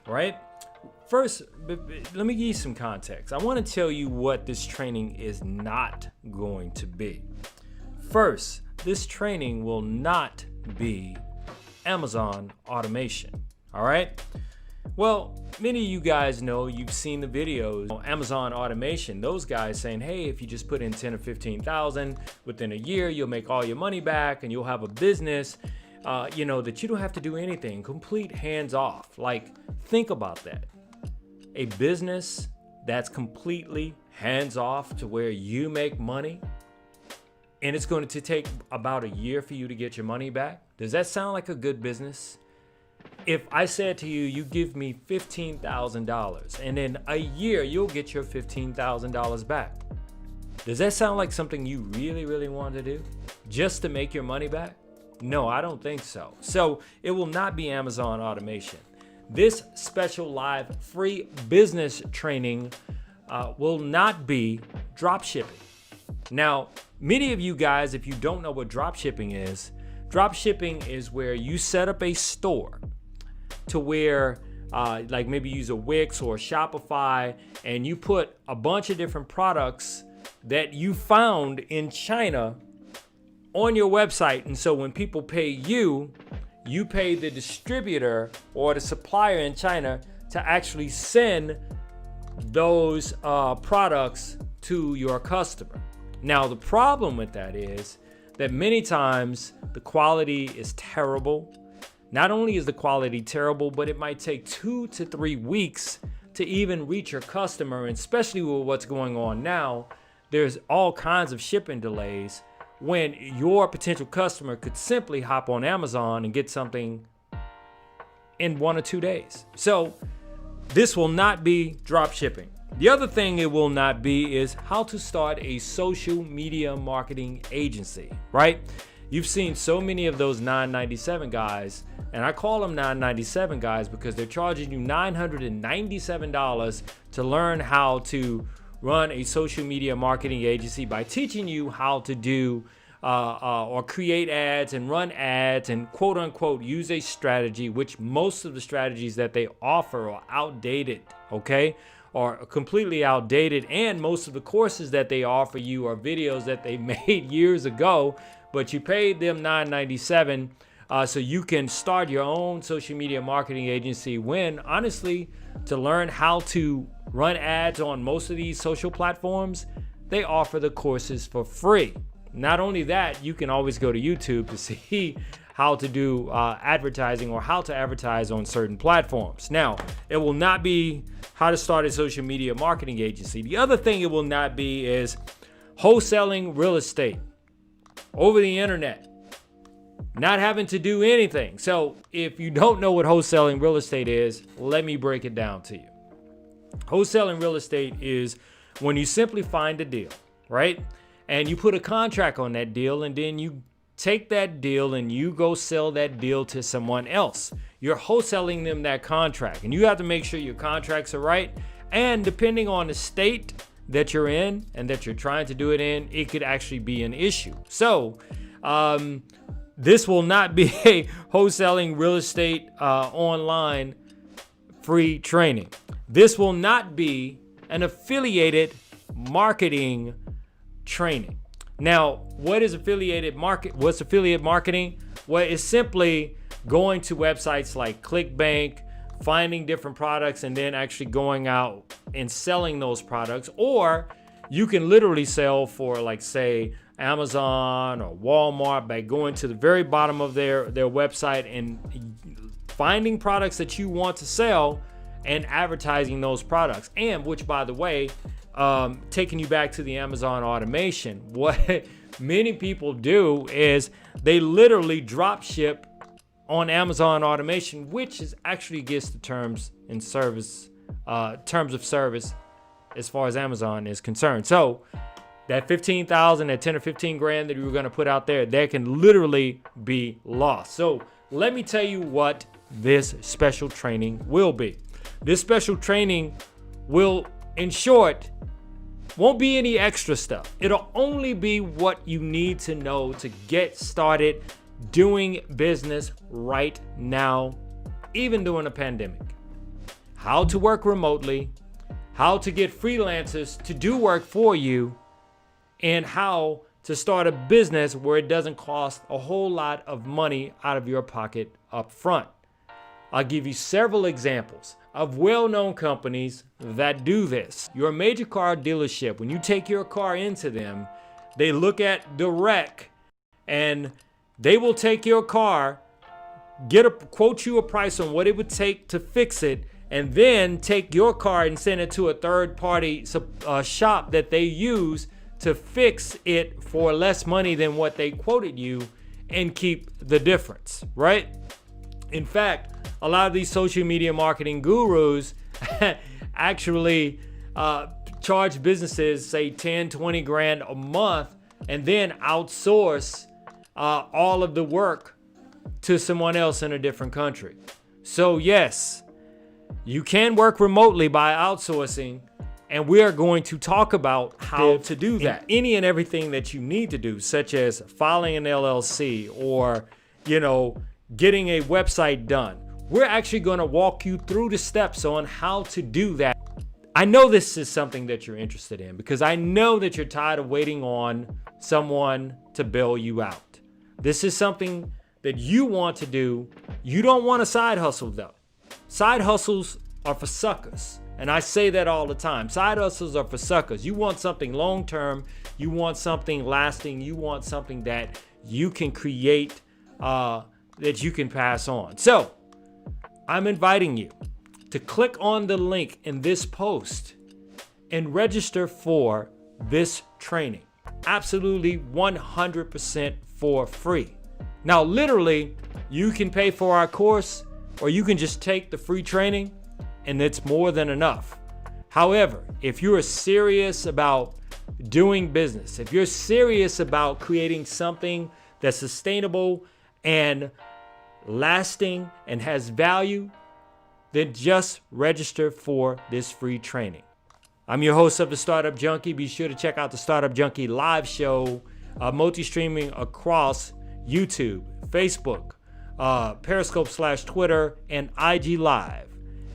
right? First, let me give you some context. I want to tell you what this training is not going to be. First, this training will not be Amazon automation, all right? Well, many of you guys know, you've seen the videos on Amazon automation, those guys saying, hey, if you just put in 10 or 15,000 within a year, you'll make all your money back and you'll have a business, that you don't have to do anything, complete hands off. Like, think about that. A business that's completely hands off to where you make money and it's going to take about a year for you to get your money back. Does that sound like a good business? If I said to you, you give me $15,000 and in a year you'll get your $15,000 back. Does that sound like something you really, really want to do just to make your money back? No, I don't think so. So it will not be Amazon automation. This special live free business training will not be dropshipping. Now, many of you guys, if you don't know what dropshipping is where you set up a store to where like maybe use a Wix or a Shopify, and you put a bunch of different products that you found in China on your website. And so when people pay you, you pay the distributor or the supplier in China to actually send those products to your customer. Now, the problem with that is that many times the quality is terrible. Not only is the quality terrible, but it might take 2 to 3 weeks to even reach your customer. And especially with what's going on now, there's all kinds of shipping delays when your potential customer could simply hop on Amazon and get something in 1 or 2 days. So this will not be drop shipping. The other thing it will not be is how to start a social media marketing agency, right? You've seen so many of those $997 guys, and I call them $997 guys because they're charging you $997 to learn how to run a social media marketing agency by teaching you how to do or create ads and run ads and quote unquote use a strategy, which most of the strategies that they offer are outdated, okay? Or completely outdated, and most of the courses that they offer you are videos that they made years ago, but you paid them $997 so you can start your own social media marketing agency, when honestly, to learn how to run ads on most of these social platforms, they offer the courses for free. Not only that, you can always go to YouTube to see how to do advertising or how to advertise on certain platforms. Now, it will not be how to start a social media marketing agency. The other thing it will not be is wholesaling real estate over the internet, not having to do anything. So if you don't know what wholesaling real estate is, let me break it down to you. Wholesaling real estate is when you simply find a deal, right? And you put a contract on that deal, and then you take that deal and you go sell that deal to someone else. You're wholesaling them that contract, and you have to make sure your contracts are right. And depending on the state that you're in and that you're trying to do it in, it could actually be an issue. So this will not be a wholesaling real estate online free training. This will not be an affiliated marketing training. Now, what is affiliated market? What's affiliate marketing? Well, it's simply going to websites like ClickBank, finding different products, and then actually going out and selling those products. Or you can literally sell for, like, say, Amazon or Walmart by going to the very bottom of their website and finding products that you want to sell and advertising those products. And which, by the way, taking you back to the Amazon automation, what many people do is they literally drop ship on Amazon automation, which is actually against the terms of service as far as Amazon is concerned. So that 15,000, that 10 or 15 grand that you were going to put out there, that can literally be lost. So let me tell you what this special training will be. This special training will, in short, won't be any extra stuff. It'll only be what you need to know to get started doing business right now, even during a pandemic. how to work remotely, how to get freelancers to do work for you, and how to start a business where it doesn't cost a whole lot of money out of your pocket up front. I'll give you several examples of well-known companies that do this. Your major car dealership, when you take your car into them, they look at the wreck and they will take your car, quote you a price on what it would take to fix it, and then take your car and send it to a third-party shop that they use to fix it for less money than what they quoted you and keep the difference, right? In fact, a lot of these social media marketing gurus actually charge businesses, say 10, 20 grand a month, and then outsource all of the work to someone else in a different country. So yes, you can work remotely by outsourcing, and we are going to talk about how to do that. Any and everything that you need to do, such as filing an LLC or, getting a website done. We're actually going to walk you through the steps on how to do that. I know this is something that you're interested in because I know that you're tired of waiting on someone to bail you out. This is something that you want to do. You don't want a side hustle though. Side hustles are for suckers. And I say that all the time. Side hustles are for suckers. You want something long-term. You want something lasting. You want something that you can create, that you can pass on. So I'm inviting you to click on the link in this post and register for this training. Absolutely 100% for free. Now, literally, you can pay for our course or you can just take the free training, and it's more than enough. However, if you're serious about doing business, if you're serious about creating something that's sustainable and lasting and has value, then just register for this free training. I'm your host of the Startup Junkie. Be sure to check out the Startup Junkie live show, multi-streaming across YouTube, Facebook, Periscope / Twitter, and IG Live.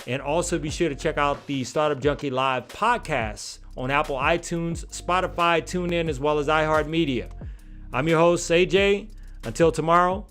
And also be sure to check out the Startup Junkie Live podcasts on Apple iTunes, Spotify, TuneIn, as well as iHeartMedia. I'm your host, AJ. Until tomorrow,